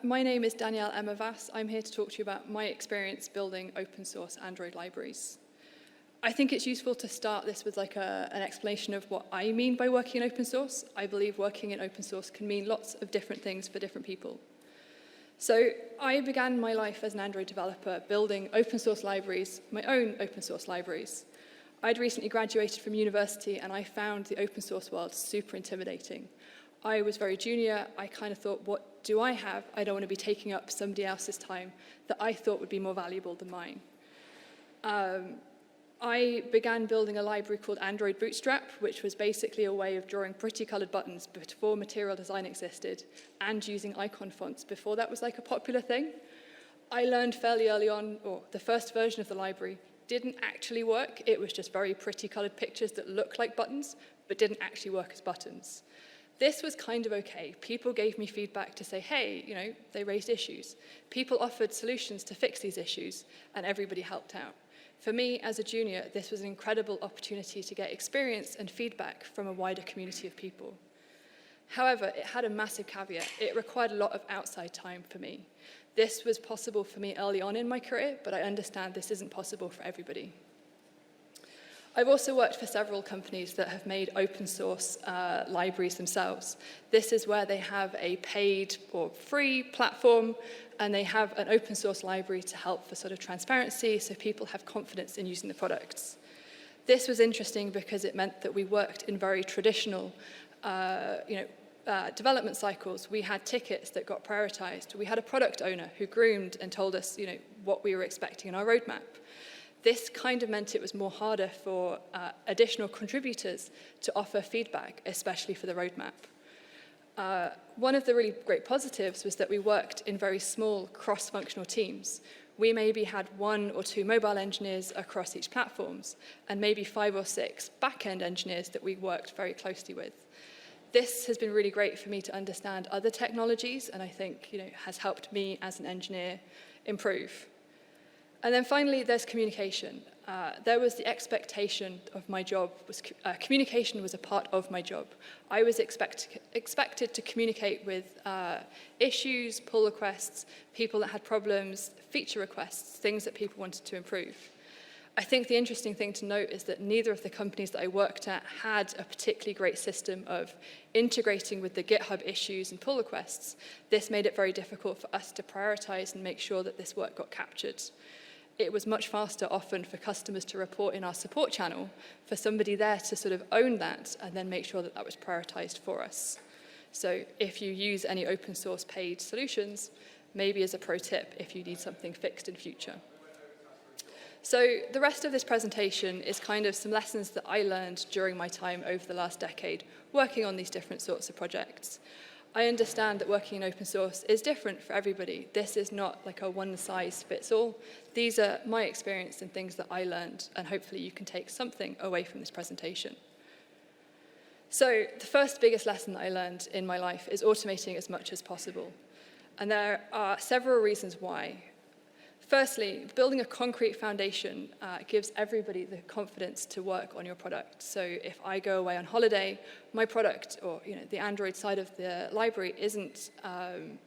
My name is Danielle Vass. I'm here to talk to you about my experience building open source Android libraries. I think it's useful to start this with an explanation of what I mean by working in open source. I believe working in open source can mean lots of different things for different people. So I began my life as an Android developer building open source libraries, my own open source libraries. I'd recently graduated from university and I found the open source world super intimidating. I was very junior. I kind of thought, what do I have? I don't want to be taking up somebody else's time that I thought would be more valuable than mine. I began building a library called Android Bootstrap, which was basically a way of drawing pretty colored buttons before material design existed and using icon fonts before that was like a popular thing. I learned fairly early on, or the first version of the library didn't actually work. It was just very pretty colored pictures that looked like buttons, but didn't actually work as buttons. This was kind of okay. People gave me feedback to say, hey, they raised issues. People offered solutions to fix these issues, and everybody helped out. For me, as a junior, this was an incredible opportunity to get experience and feedback from a wider community of people. However, it had a massive caveat. It required a lot of outside time for me. This was possible for me early on in my career, but I understand this isn't possible for everybody. I've also worked for several companies that have made open source libraries themselves. This is where they have a paid or free platform, and they have an open source library to help for sort of transparency so people have confidence in using the products. This was interesting because it meant that we worked in very traditional development cycles. We had tickets that got prioritized. We had a product owner who groomed and told us what we were expecting in our roadmap. This kind of meant it was more harder for additional contributors to offer feedback, especially for the roadmap. One of the really great positives was that we worked in very small cross-functional teams. We maybe had 1 or 2 mobile engineers across each platforms, and maybe 5 or 6 back-end engineers that we worked very closely with. This has been really great for me to understand other technologies, and I think has helped me as an engineer improve. And then finally, there's communication. There was the expectation of my job. Communication was a part of my job. I was expected to communicate with issues, pull requests, people that had problems, feature requests, things that people wanted to improve. I think the interesting thing to note is that neither of the companies that I worked at had a particularly great system of integrating with the GitHub issues and pull requests. This made it very difficult for us to prioritize and make sure that this work got captured. It was much faster often for customers to report in our support channel, for somebody there to sort of own that and then make sure that that was prioritized for us. So if you use any open source paid solutions, maybe as a pro tip if you need something fixed in future. So the rest of this presentation is kind of some lessons that I learned during my time over the last decade working on these different sorts of projects. I understand that working in open source is different for everybody. This is not like a one-size-fits-all. These are my experience and things that I learned, and hopefully you can take something away from this presentation. So the first biggest lesson that I learned in my life is automating as much as possible. And there are several reasons why. Firstly, building a concrete foundation gives everybody the confidence to work on your product. So if I go away on holiday, my product, or the Android side of the library, isn't going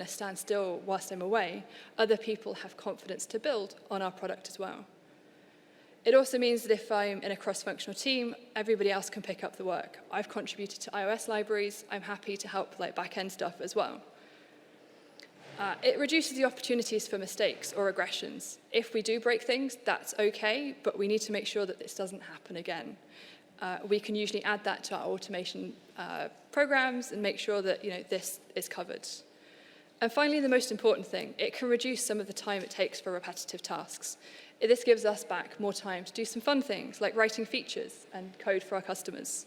to stand still whilst I'm away. Other people have confidence to build on our product as well. It also means that if I'm in a cross-functional team, everybody else can pick up the work. I've contributed to iOS libraries. I'm happy to help back-end stuff as well. It reduces the opportunities for mistakes or regressions. If we do break things, that's okay, but we need to make sure that this doesn't happen again. We can usually add that to our automation programs and make sure that this is covered. And finally, the most important thing, it can reduce some of the time it takes for repetitive tasks. This gives us back more time to do some fun things like writing features and code for our customers.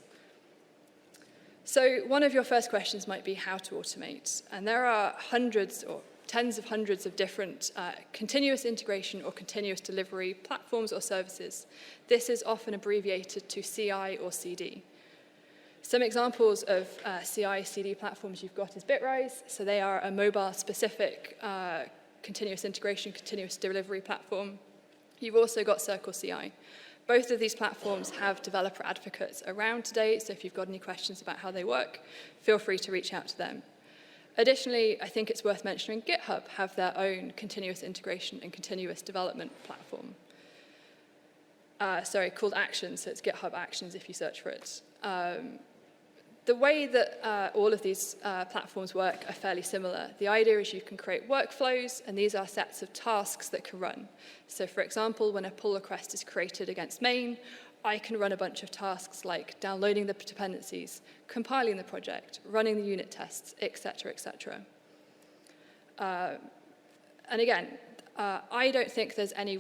So one of your first questions might be how to automate. And there are hundreds or tens of hundreds of different continuous integration or continuous delivery platforms or services. This is often abbreviated to CI or CD. Some examples of CI/CD platforms you've got is Bitrise. So they are a mobile-specific continuous integration, continuous delivery platform. You've also got Circle CI. Both of these platforms have developer advocates around today, so if you've got any questions about how they work, feel free to reach out to them. Additionally, I think it's worth mentioning GitHub have their own continuous integration and continuous development platform. Called Actions, so it's GitHub Actions if you search for it. The way that all of these platforms work are fairly similar. The idea is you can create workflows, and these are sets of tasks that can run. So for example, when a pull request is created against main, I can run a bunch of tasks like downloading the dependencies, compiling the project, running the unit tests, etc., etc. And again, I don't think there's any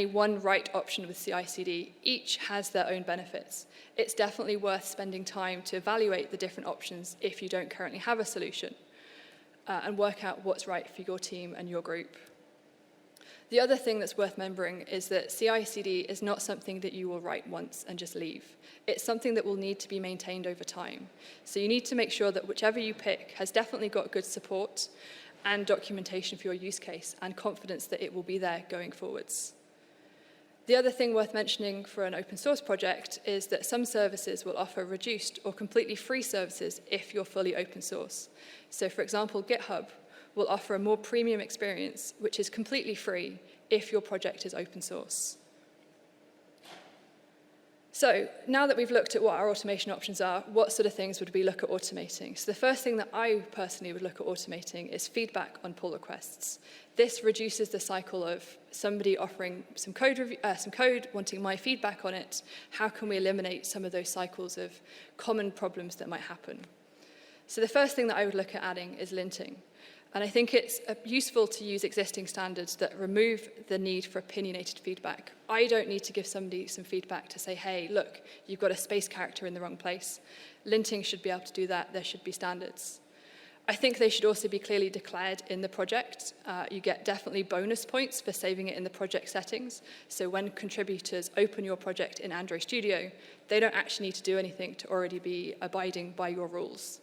one right option with CI/CD. Each has their own benefits. It's definitely worth spending time to evaluate the different options if you don't currently have a solution, and work out what's right for your team and your group. The other thing that's worth remembering is that CI/CD is not something that you will write once and just leave. It's something that will need to be maintained over time. So you need to make sure that whichever you pick has definitely got good support and documentation for your use case and confidence that it will be there going forwards. The other thing worth mentioning for an open source project is that some services will offer reduced or completely free services if you're fully open source. So for example, GitHub will offer a more premium experience, which is completely free if your project is open source. So now that we've looked at what our automation options are, what sort of things would we look at automating? So the first thing that I personally would look at automating is feedback on pull requests. This reduces the cycle of somebody offering some code, wanting my feedback on it. How can we eliminate some of those cycles of common problems that might happen? So the first thing that I would look at adding is linting. And I think it's useful to use existing standards that remove the need for opinionated feedback. I don't need to give somebody some feedback to say, hey, look, you've got a space character in the wrong place. Linting should be able to do that. There should be standards. I think they should also be clearly declared in the project. You get definitely bonus points for saving it in the project settings. So when contributors open your project in Android Studio, they don't actually need to do anything to already be abiding by your rules.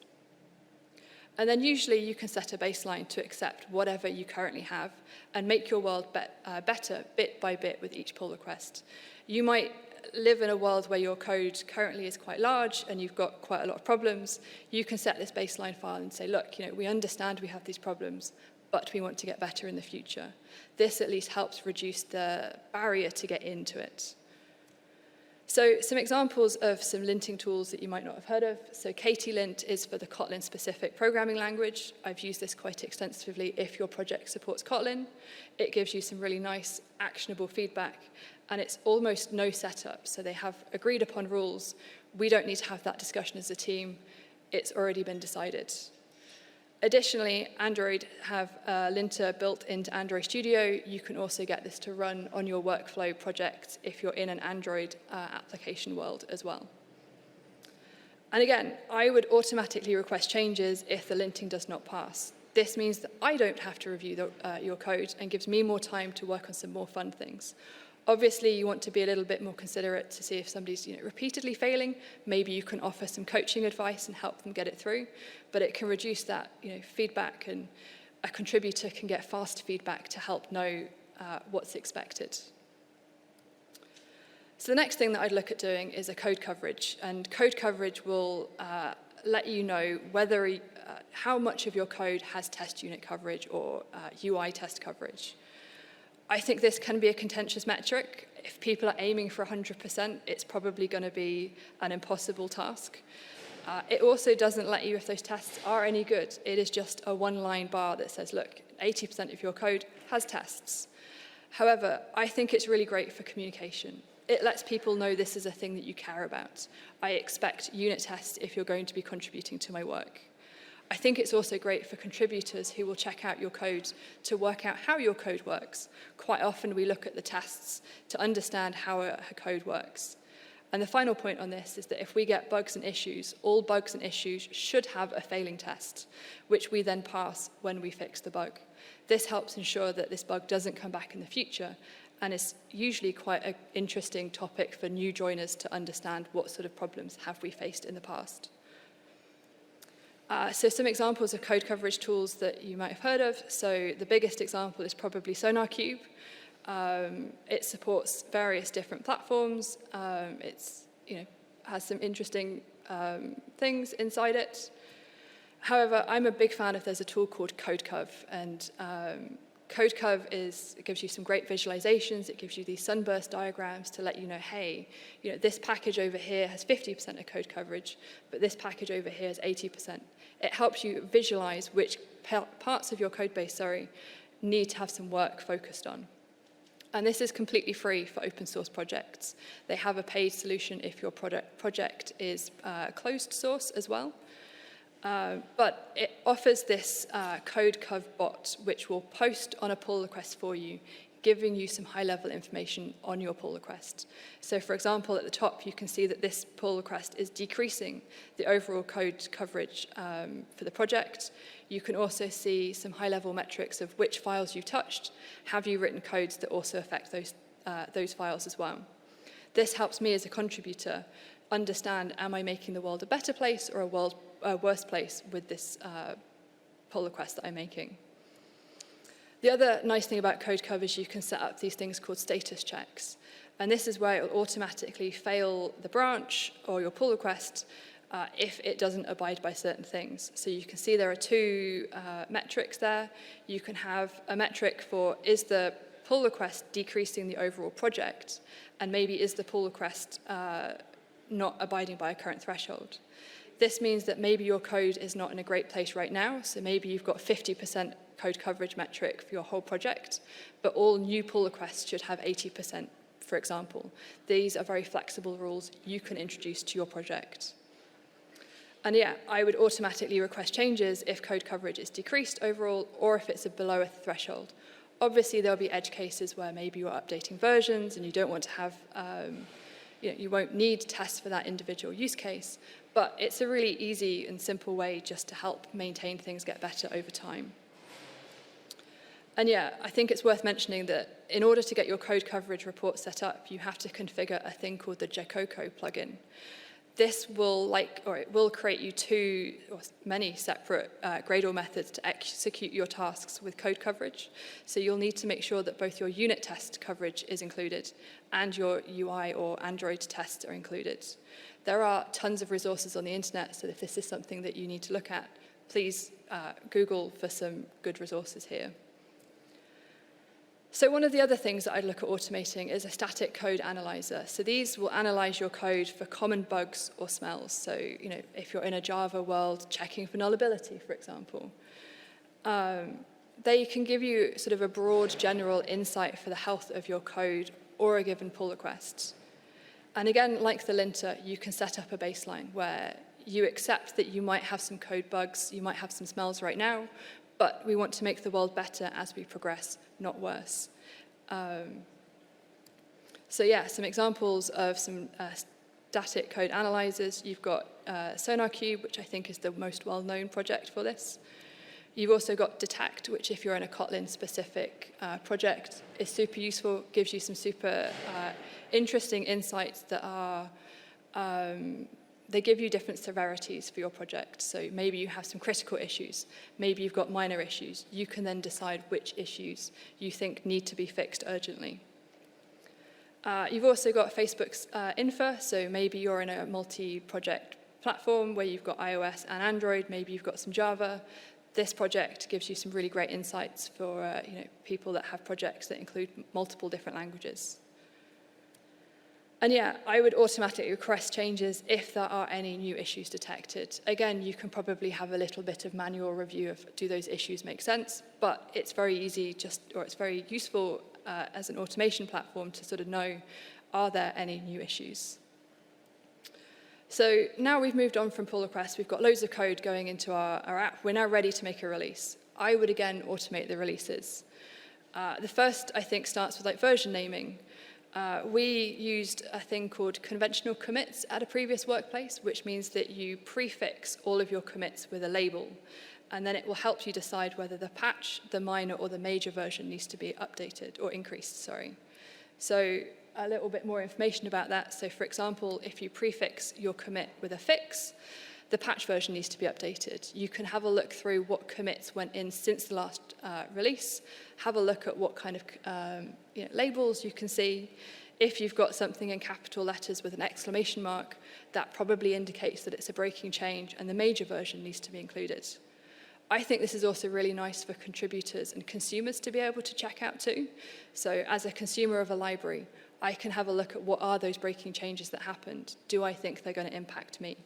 And then usually you can set a baseline to accept whatever you currently have and make your world better bit by bit with each pull request. You might live in a world where your code currently is quite large and you've got quite a lot of problems. You can set this baseline file and say, look, we understand we have these problems, but we want to get better in the future. This at least helps reduce the barrier to get into it. So some examples of some linting tools that you might not have heard of. So KT-lint is for the Kotlin-specific programming language. I've used this quite extensively if your project supports Kotlin. It gives you some really nice, actionable feedback, and it's almost no setup. So they have agreed upon rules. We don't need to have that discussion as a team. It's already been decided. Additionally, Android have a linter built into Android Studio. You can also get this to run on your workflow project if you're in an Android application world as well. And again, I would automatically request changes if the linting does not pass. This means that I don't have to review your code and gives me more time to work on some more fun things. Obviously, you want to be a little bit more considerate to see if somebody's repeatedly failing. Maybe you can offer some coaching advice and help them get it through, but it can reduce that feedback, and a contributor can get fast feedback to help know what's expected. So the next thing that I'd look at doing is a code coverage, and code coverage will let you know whether how much of your code has test unit coverage or UI test coverage. I think this can be a contentious metric. If people are aiming for 100%, it's probably going to be an impossible task. It also doesn't let you if those tests are any good. It is just a one-line bar that says, look, 80% of your code has tests. However, I think it's really great for communication. It lets people know this is a thing that you care about. I expect unit tests if you're going to be contributing to my work. I think it's also great for contributors who will check out your code to work out how your code works. Quite often we look at the tests to understand how a code works. And the final point on this is that if we get bugs and issues, all bugs and issues should have a failing test, which we then pass when we fix the bug. This helps ensure that this bug doesn't come back in the future, and is usually quite an interesting topic for new joiners to understand what sort of problems have we faced in the past. So some examples of code coverage tools that you might have heard of. So the biggest example is probably SonarQube. It supports various different platforms. It's has some interesting things inside it. However, I'm a big fan if there's a tool called CodeCov, and CodeCov gives you some great visualizations. It gives you these sunburst diagrams to let you know, hey, this package over here has 50% of code coverage, but this package over here is 80%. It helps you visualize which parts of your code base, need to have some work focused on. And this is completely free for open source projects. They have a paid solution if your project is closed source as well. But it offers this CodeCov bot, which will post on a pull request for you, giving you some high-level information on your pull request. So, for example, at the top, you can see that this pull request is decreasing the overall code coverage for the project. You can also see some high-level metrics of which files you touched. Have you written codes that also affect those files as well? This helps me as a contributor understand, am I making the world a better place or a worse place with this pull request that I'm making? The other nice thing about CodeCov is you can set up these things called status checks. And this is where it will automatically fail the branch or your pull request if it doesn't abide by certain things. So you can see there are two metrics there. You can have a metric for, is the pull request decreasing the overall project? And maybe is the pull request not abiding by a current threshold? This means that maybe your code is not in a great place right now, so maybe you've got 50% code coverage metric for your whole project, but all new pull requests should have 80%, for example. These are very flexible rules you can introduce to your project. And yeah, I would automatically request changes if code coverage is decreased overall or if it's below a threshold. Obviously, there'll be edge cases where maybe you're updating versions and you don't want to have you won't need tests for that individual use case, but it's a really easy and simple way just to help maintain things get better over time. And yeah, I think it's worth mentioning that in order to get your code coverage report set up, you have to configure a thing called the Jacoco plugin. This will it will create you two or many separate Gradle methods to execute your tasks with code coverage. So you'll need to make sure that both your unit test coverage is included and your UI or Android tests are included. There are tons of resources on the internet, so if this is something that you need to look at, please Google for some good resources here. So one of the other things that I'd look at automating is a static code analyzer. So these will analyze your code for common bugs or smells. So, if you're in a Java world, checking for nullability, for example. They can give you sort of a broad general insight for the health of your code or a given pull request. And again, like the linter, you can set up a baseline where you accept that you might have some code bugs, you might have some smells right now, but we want to make the world better as we progress, not worse. So yeah, some examples of some static code analyzers. You've got SonarQube, which I think is the most well-known project for this. You've also got Detect, which if you're in a Kotlin-specific project is super useful, gives you some super interesting insights that are they give you different severities for your project. So maybe you have some critical issues. Maybe you've got minor issues. You can then decide which issues you think need to be fixed urgently. You've also got Facebook's Infer. So maybe you're in a multi-project platform where you've got iOS and Android. Maybe you've got some Java. This project gives you some really great insights for people that have projects that include multiple different languages. And yeah, I would automatically request changes if there are any new issues detected. Again, you can probably have a little bit of manual review of do those issues make sense, but it's very easy it's very useful as an automation platform to sort of know, are there any new issues? So now we've moved on from pull requests, we've got loads of code going into our app, we're now ready to make a release. I would again automate the releases. The first, I think, starts with version naming. We used a thing called conventional commits at a previous workplace, which means that you prefix all of your commits with a label, and then it will help you decide whether the patch, the minor, or the major version needs to be updated or increased, So a little bit more information about that. So for example, if you prefix your commit with a fix, the patch version needs to be updated. You can have a look through what commits went in since the last release, have a look at what kind of labels you can see. If you've got something in capital letters with an exclamation mark, that probably indicates that it's a breaking change and the major version needs to be included. I think this is also really nice for contributors and consumers to be able to check out too. So as a consumer of a library, I can have a look at what are those breaking changes that happened. Do I think they're going to impact me?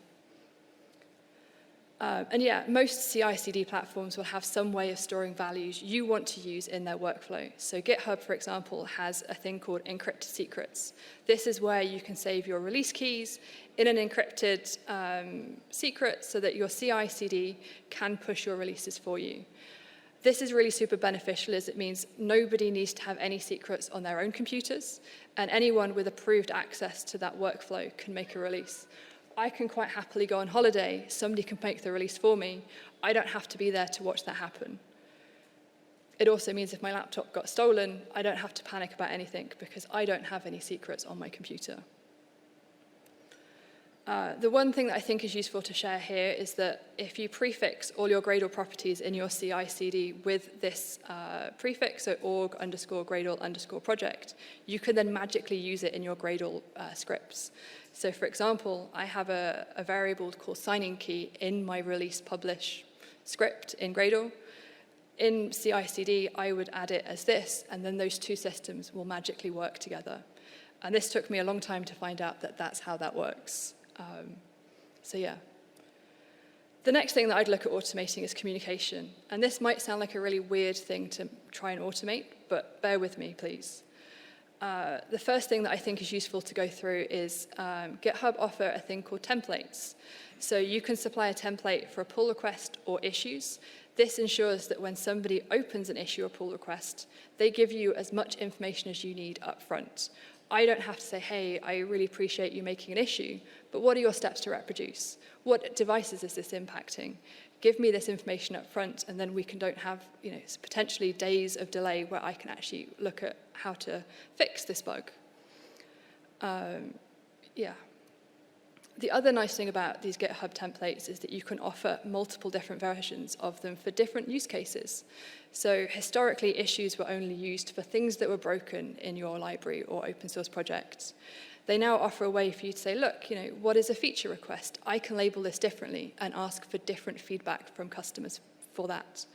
And yeah, most CI/CD platforms will have some way of storing values you want to use in their workflow. So GitHub, for example, has a thing called encrypted secrets. This is where you can save your release keys in an encrypted secret so that your CI/CD can push your releases for you. This is really super beneficial as it means nobody needs to have any secrets on their own computers, and anyone with approved access to that workflow can make a release. I can quite happily go on holiday, somebody can make the release for me, I don't have to be there to watch that happen. It also means if my laptop got stolen, I don't have to panic about anything because I don't have any secrets on my computer. The one thing that I think is useful to share here is that if you prefix all your Gradle properties in your CI/CD with this prefix, so org_Gradle_project, you can then magically use it in your Gradle scripts. So for example, I have a variable called signing key in my release publish script in Gradle. In CI/CD, I would add it as this, and then those two systems will magically work together. And this took me a long time to find out that that's how that works. So yeah. The next thing that I'd look at automating is communication. And this might sound like a really weird thing to try and automate, but bear with me, please. The first thing that I think is useful to go through is GitHub offer a thing called templates. So you can supply a template for a pull request or issues. This ensures that when somebody opens an issue or pull request, they give you as much information as you need up front. I don't have to say, hey, I really appreciate you making an issue, but what are your steps to reproduce? What devices is this impacting? Give me this information up front, and then we don't have potentially days of delay where I can actually look at how to fix this bug. Yeah. The other nice thing about these GitHub templates is that you can offer multiple different versions of them for different use cases. So historically, issues were only used for things that were broken in your library or open source projects. They now offer a way for you to say, look, what is a feature request? I can label this differently and ask for different feedback from customers for that.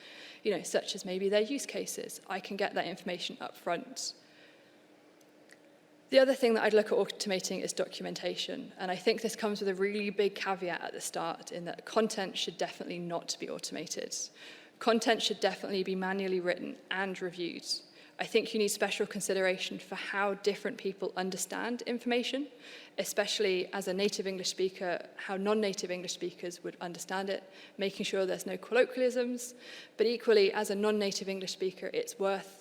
Such as maybe their use cases. I can get that information up front. The other thing that I'd look at automating is documentation. And I think this comes with a really big caveat at the start in that content should definitely not be automated. Content should definitely be manually written and reviewed. I think you need special consideration for how different people understand information, especially as a native English speaker, how non-native English speakers would understand it, making sure there's no colloquialisms. But equally, as a non-native English speaker, it's worth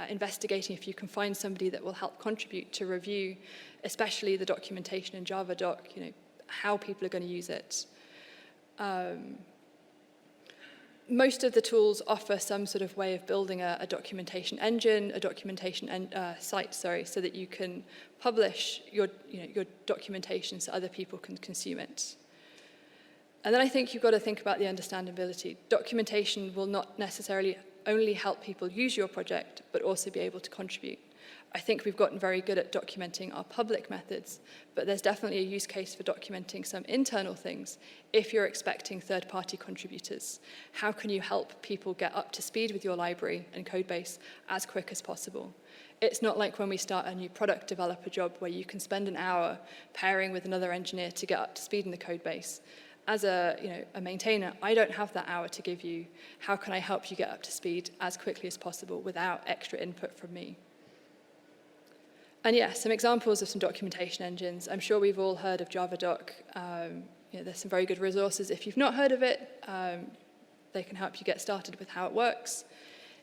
investigating if you can find somebody that will help contribute to review, especially the documentation in Java doc, how people are going to use it. Most of the tools offer some sort of way of building a documentation engine, a documentation site, so that you can publish your documentation so other people can consume it. And then I think you've got to think about the understandability. Documentation will not necessarily only help people use your project, but also be able to contribute. I think we've gotten very good at documenting our public methods, but there's definitely a use case for documenting some internal things if you're expecting third-party contributors. How can you help people get up to speed with your library and codebase as quick as possible? It's not like when we start a new product developer job where you can spend an hour pairing with another engineer to get up to speed in the codebase. As a maintainer, I don't have that hour to give you. How can I help you get up to speed as quickly as possible without extra input from me? And yeah, some examples of some documentation engines. I'm sure we've all heard of JavaDoc. There's some very good resources. If you've not heard of it, they can help you get started with how it works.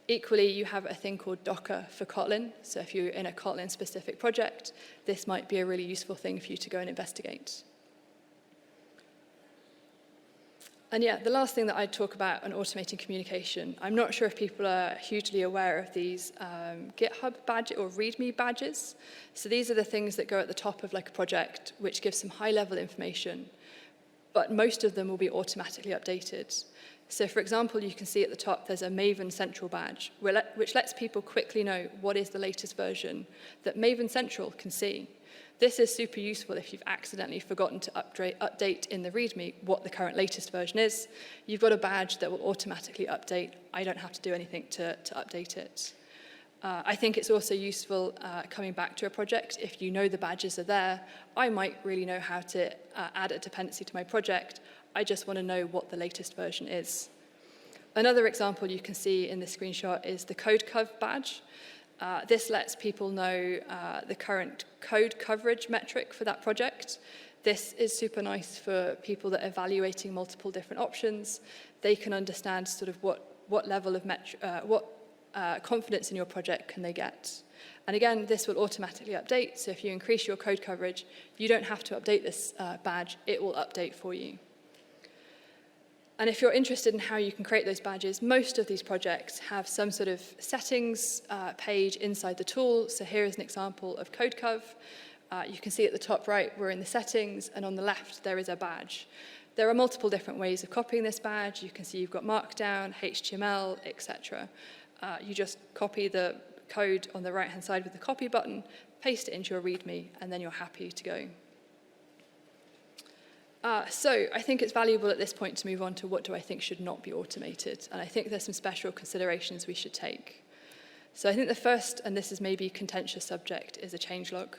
Equally, you have a thing called Docker for Kotlin. So if you're in a Kotlin-specific project, this might be a really useful thing for you to go and investigate. And yeah, the last thing that I'd talk about on automating communication, I'm not sure if people are hugely aware of these GitHub badge or README badges. So these are the things that go at the top of like a project, which gives some high-level information, but most of them will be automatically updated. So for example, you can see at the top there's a Maven Central badge, which lets people quickly know what is the latest version that Maven Central can see. This is super useful if you've accidentally forgotten to update in the README what the current latest version is. You've got a badge that will automatically update. I don't have to do anything to update it. I think it's also useful coming back to a project. If you know the badges are there, I might really know how to add a dependency to my project. I just want to know what the latest version is. Another example you can see in this screenshot is the code cov badge. This lets people know the current code coverage metric for that project. This is super nice for people that are evaluating multiple different options. They can understand sort of what level of confidence in your project can they get. And again, this will automatically update. So if you increase your code coverage, you don't have to update this badge. It will update for you. And if you're interested in how you can create those badges, most of these projects have some sort of settings page inside the tool. So here is an example of CodeCov. You can see at the top right, we're in the settings, and on the left, there is a badge. There are multiple different ways of copying this badge. You can see you've got Markdown, HTML, etc. You just copy the code on the right-hand side with the copy button, paste it into your README, and then you're happy to go. So I think it's valuable at this point to move on to what do I think should not be automated. And I think there's some special considerations we should take. So I think the first, and this is maybe a contentious subject, is a changelog.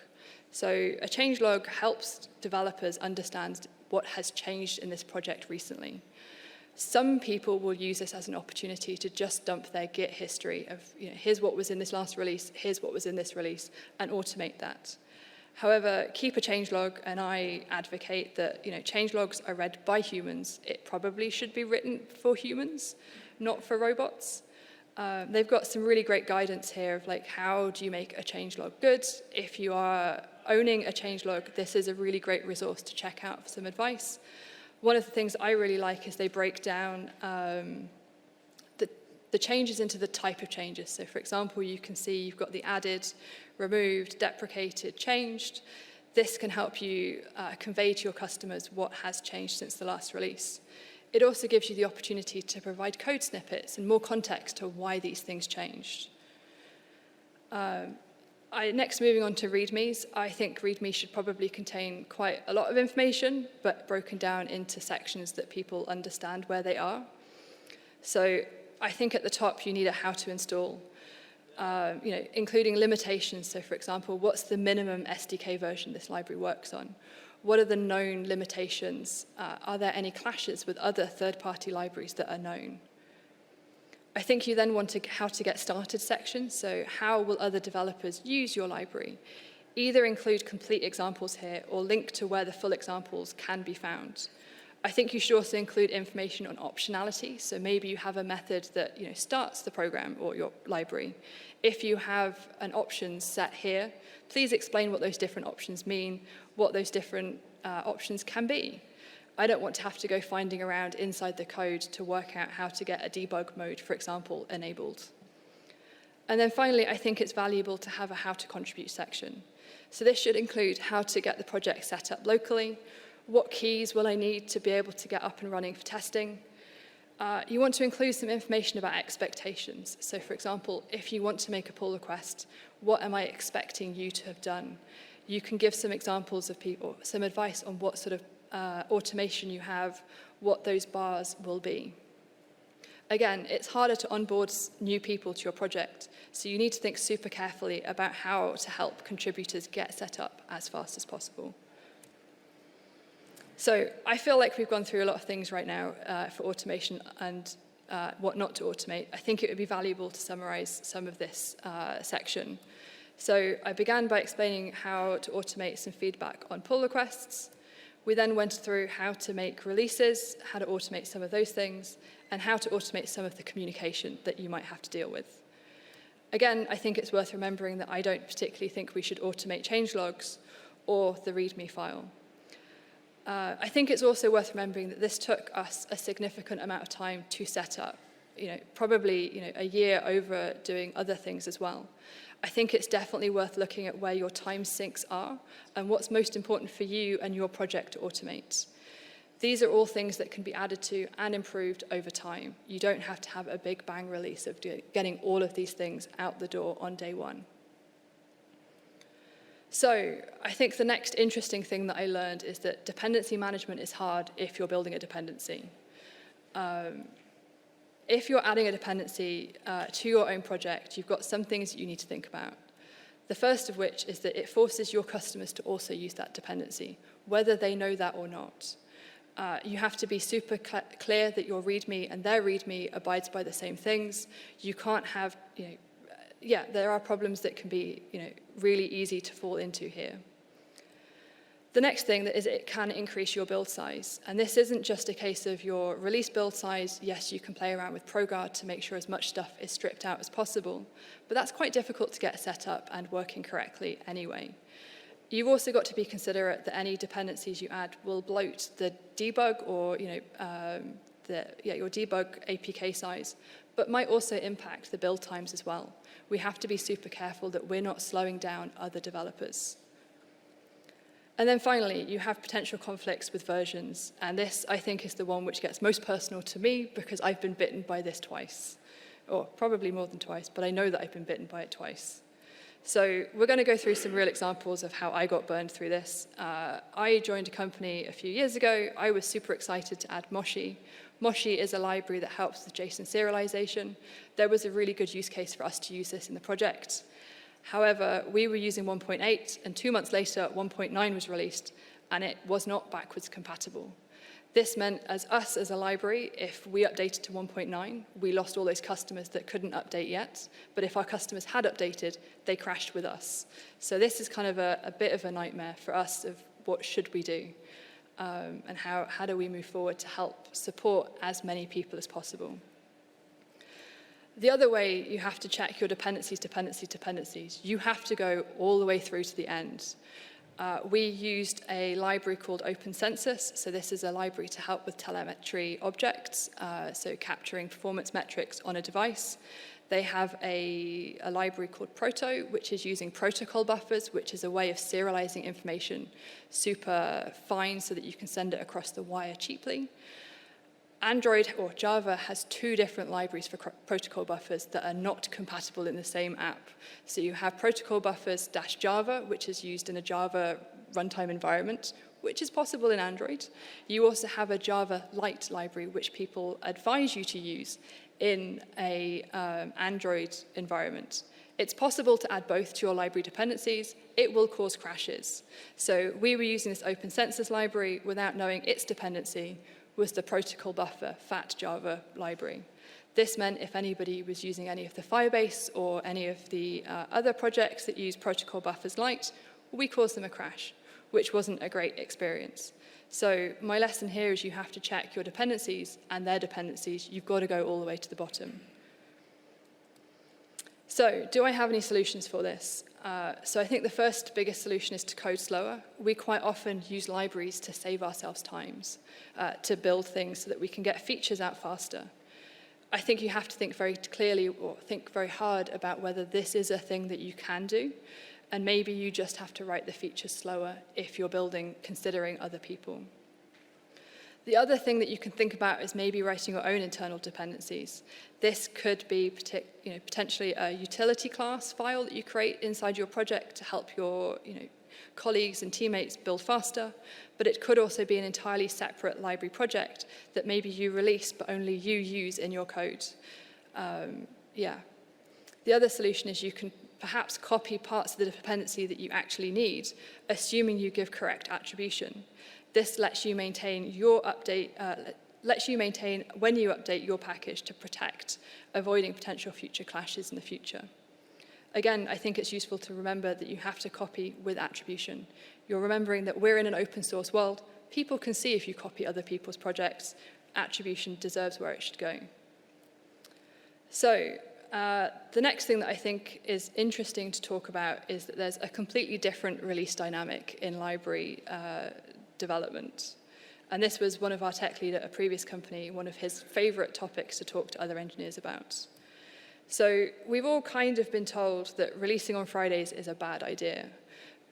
So a changelog helps developers understand what has changed in this project recently. Some people will use this as an opportunity to just dump their Git history of, here's what was in this last release, here's what was in this release, and automate that. However, keep a changelog, and I advocate that changelogs are read by humans. It probably should be written for humans, not for robots. They've got some really great guidance here of how do you make a changelog good. If you are owning a changelog, this is a really great resource to check out for some advice. One of the things I really like is they break down the changes into the type of changes. So for example, you can see you've got the added, removed, deprecated, changed. This can help you convey to your customers what has changed since the last release. It also gives you the opportunity to provide code snippets and more context to why these things changed. Next, moving on to READMEs, I think README should probably contain quite a lot of information, but broken down into sections that people understand where they are. So I think at the top you need a how to install, including limitations. So for example, what's the minimum SDK version this library works on? What are the known limitations? Are there any clashes with other third-party libraries that are known? I think you then want a how to get started section. So how will other developers use your library? Either include complete examples here or link to where the full examples can be found. I think you should also include information on optionality. So maybe you have a method that starts the program or your library. If you have an option set here, please explain what those different options mean, what those different options can be. I don't want to have to go finding around inside the code to work out how to get a debug mode, for example, enabled. And then finally, I think it's valuable to have a how to contribute section. So this should include how to get the project set up locally, what keys will I need to be able to get up and running for testing. You want to include some information about expectations. So for example, if you want to make a pull request, what am I expecting you to have done? You can give some examples of people, some advice on what sort of automation you have, what those bars will be. Again, it's harder to onboard new people to your project, so you need to think super carefully about how to help contributors get set up as fast as possible. So I feel like we've gone through a lot of things right now for automation and what not to automate. I think it would be valuable to summarize some of this section. So I began by explaining how to automate some feedback on pull requests. We then went through how to make releases, how to automate some of those things, and how to automate some of the communication that you might have to deal with. Again, I think it's worth remembering that I don't particularly think we should automate changelogs or the README file. I think it's also worth remembering that this took us a significant amount of time to set up, probably a year over doing other things as well. I think it's definitely worth looking at where your time sinks are and what's most important for you and your project to automate. These are all things that can be added to and improved over time. You don't have to have a big bang release of getting all of these things out the door on day one. So I think the next interesting thing that I learned is that dependency management is hard if you're building a dependency. If you're adding a dependency to your own project, you've got some things that you need to think about. The first of which is that it forces your customers to also use that dependency, whether they know that or not. You have to be super clear that your README and their README abides by the same things. You can't have, there are problems that can be, really easy to fall into here. The next thing is it can increase your build size. And this isn't just a case of your release build size. Yes, you can play around with ProGuard to make sure as much stuff is stripped out as possible. But that's quite difficult to get set up and working correctly anyway. You've also got to be considerate that any dependencies you add will bloat the debug or your debug APK size, but might also impact the build times as well. We have to be super careful that we're not slowing down other developers. And then finally, you have potential conflicts with versions. And this, I think, is the one which gets most personal to me because I've been bitten by this twice, or probably more than twice, but I know that I've been bitten by it twice. So we're going to go through some real examples of how I got burned through this. I joined a company a few years ago. I was super excited to add Moshi. Moshi is a library that helps with JSON serialization. There was a really good use case for us to use this in the project. However, we were using 1.8, and 2 months later, 1.9 was released, and it was not backwards compatible. This meant as a library, if we updated to 1.9, we lost all those customers that couldn't update yet. But if our customers had updated, they crashed with us. So this is kind of a bit of a nightmare for us of what should we do, and how do we move forward to help support as many people as possible. The other way you have to check your dependencies. You have to go all the way through to the end. We used a library called OpenCensus. So this is a library to help with telemetry objects, so capturing performance metrics on a device. They have a library called Proto, which is using protocol buffers, which is a way of serializing information super fine so that you can send it across the wire cheaply. Android or Java has 2 different libraries for protocol buffers that are not compatible in the same app. So you have protocol buffers -Java, which is used in a Java runtime environment, which is possible in Android. You also have a Java Lite library, which people advise you to use in a Android environment. It's possible to add both to your library dependencies. It will cause crashes. So we were using this OpenCensus library without knowing its dependency was the protocol buffer fat Java library. This meant if anybody was using any of the Firebase or any of the other projects that use protocol buffers Lite, we caused them a crash, which wasn't a great experience. So my lesson here is you have to check your dependencies and their dependencies. You've got to go all the way to the bottom. So do I have any solutions for this? So I think the first biggest solution is to code slower. We quite often use libraries to save ourselves times, to build things so that we can get features out faster. I think you have to think very clearly or think very hard about whether this is a thing that you can do, and maybe you just have to write the features slower if you're building considering other people. The other thing that you can think about is maybe writing your own internal dependencies. This could be potentially a utility class file that you create inside your project to help your colleagues and teammates build faster, but it could also be an entirely separate library project that maybe you release but only you use in your code. The other solution is you can perhaps copy parts of the dependency that you actually need, assuming you give correct attribution. This lets you maintain when you update your package to protect, avoiding potential future clashes in the future. Again, I think it's useful to remember that you have to copy with attribution. You're remembering that we're in an open source world. People can see if you copy other people's projects. Attribution deserves where it should go. So the next thing that I think is interesting to talk about is that there's a completely different release dynamic in library development. And this was one of our tech lead at a previous company, one of his favorite topics to talk to other engineers about. So we've all kind of been told that releasing on Fridays is a bad idea.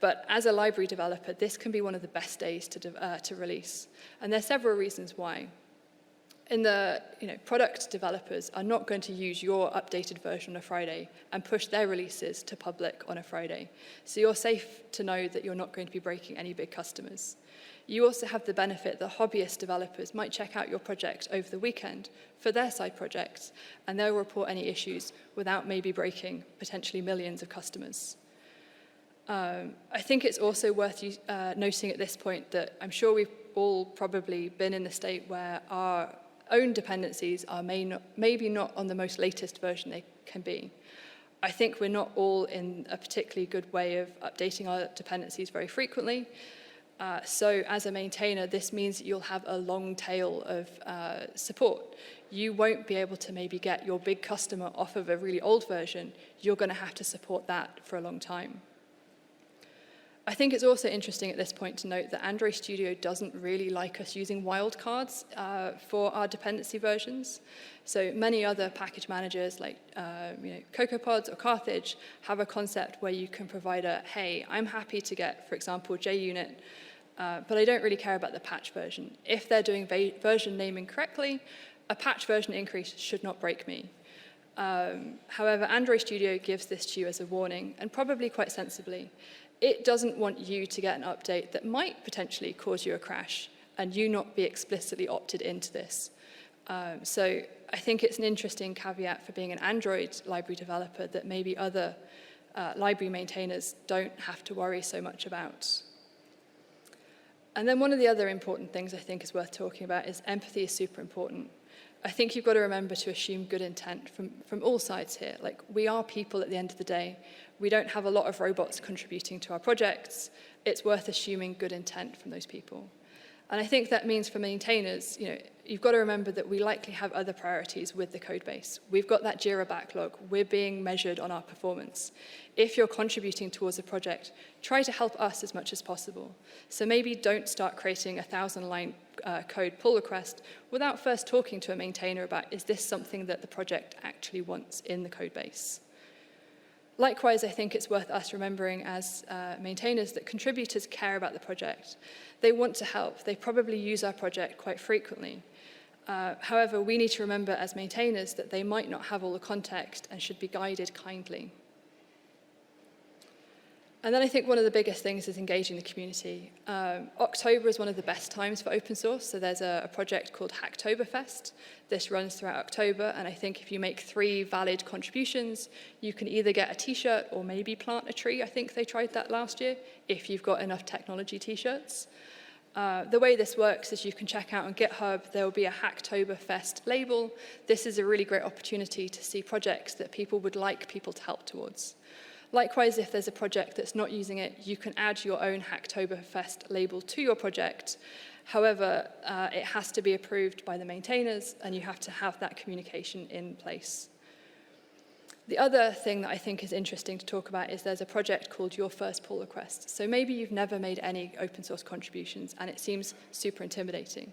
But as a library developer, this can be one of the best days to release. And there's several reasons why. Product developers are not going to use your updated version on a Friday and push their releases to public on a Friday. So you're safe to know that you're not going to be breaking any big customers. You also have the benefit that hobbyist developers might check out your project over the weekend for their side projects, and they'll report any issues without maybe breaking potentially millions of customers. I think it's also worth noting at this point that I'm sure we've all probably been in the state where our own dependencies are maybe not on the most latest version they can be. I think we're not all in a particularly good way of updating our dependencies very frequently. So as a maintainer, this means that you'll have a long tail of support. You won't be able to maybe get your big customer off of a really old version. You're going to have to support that for a long time. I think it's also interesting at this point to note that Android Studio doesn't really like us using wildcards for our dependency versions. So many other package managers like CocoaPods or Carthage have a concept where you can provide hey, I'm happy to get, for example, JUnit, but I don't really care about the patch version. If they're doing version naming correctly, a patch version increase should not break me. However, Android Studio gives this to you as a warning, and probably quite sensibly. It doesn't want you to get an update that might potentially cause you a crash and you not be explicitly opted into this. So I think it's an interesting caveat for being an Android library developer that maybe other library maintainers don't have to worry so much about. And then one of the other important things I think is worth talking about is empathy is super important. I think you've got to remember to assume good intent from all sides here. Like, we are people at the end of the day. We don't have a lot of robots contributing to our projects. It's worth assuming good intent from those people. And I think that means for maintainers, you've got to remember that we likely have other priorities with the code base. We've got that Jira backlog. We're being measured on our performance. If you're contributing towards a project, try to help us as much as possible. So maybe don't start creating a 1,000-line code pull request without first talking to a maintainer about, is this something that the project actually wants in the code base? Likewise, I think it's worth us remembering as maintainers that contributors care about the project. They want to help. They probably use our project quite frequently. However, we need to remember as maintainers that they might not have all the context and should be guided kindly. And then I think one of the biggest things is engaging the community. October is one of the best times for open source, so there's a project called Hacktoberfest. This runs throughout October, and I think if you make 3 valid contributions, you can either get a t-shirt or maybe plant a tree. I think they tried that last year, if you've got enough technology t-shirts. The way this works is you can check out on GitHub, there will be a Hacktoberfest label. This is a really great opportunity to see projects that people would like people to help towards. Likewise, if there's a project that's not using it, you can add your own Hacktoberfest label to your project. However, it has to be approved by the maintainers, and you have to have that communication in place. The other thing that I think is interesting to talk about is there's a project called Your First Pull Request. So maybe you've never made any open source contributions, and it seems super intimidating.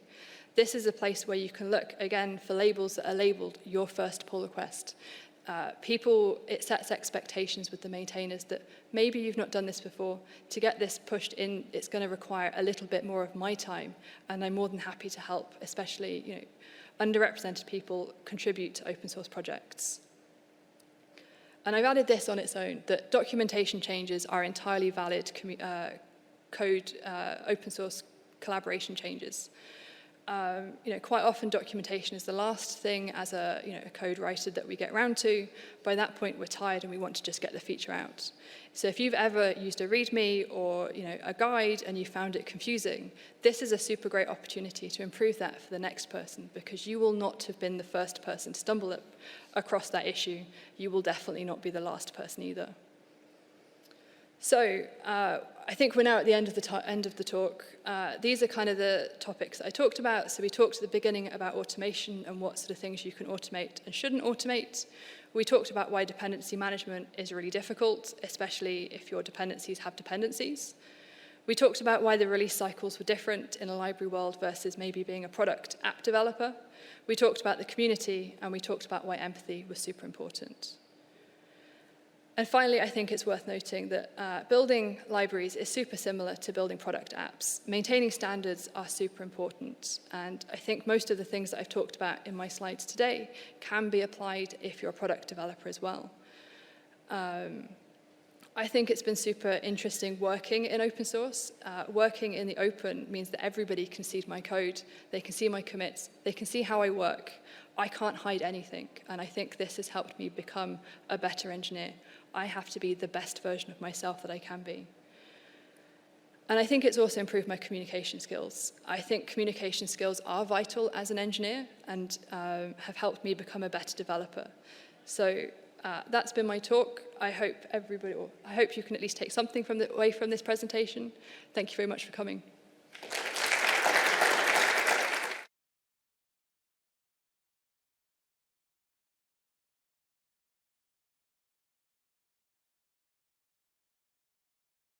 This is a place where you can look, again, for labels that are labeled Your First Pull Request. It sets expectations with the maintainers that maybe you've not done this before. To get this pushed in, it's going to require a little bit more of my time, and I'm more than happy to help, especially underrepresented people contribute to open source projects. And I've added this on its own, that documentation changes are entirely valid open source collaboration changes. Quite often documentation is the last thing as a code writer that we get around to. By that point, we're tired and we want to just get the feature out. So if you've ever used a README or a guide and you found it confusing, this is a super great opportunity to improve that for the next person, because you will not have been the first person to stumble across that issue. You will definitely not be the last person either. So I think we're now at the end of the talk. These are kind of the topics that I talked about. So we talked at the beginning about automation and what sort of things you can automate and shouldn't automate. We talked about why dependency management is really difficult, especially if your dependencies have dependencies. We talked about why the release cycles were different in a library world versus maybe being a product app developer. We talked about the community, and we talked about why empathy was super important. And finally, I think it's worth noting that building libraries is super similar to building product apps. Maintaining standards are super important, and I think most of the things that I've talked about in my slides today can be applied if you're a product developer as well. I think it's been super interesting working in open source. Working in the open means that everybody can see my code, they can see my commits, they can see how I work. I can't hide anything, and I think this has helped me become a better engineer. I have to be the best version of myself that I can be. And I think it's also improved my communication skills. I think communication skills are vital as an engineer and have helped me become a better developer. So that's been my talk. I hope you can at least take something away from this presentation. Thank you very much for coming.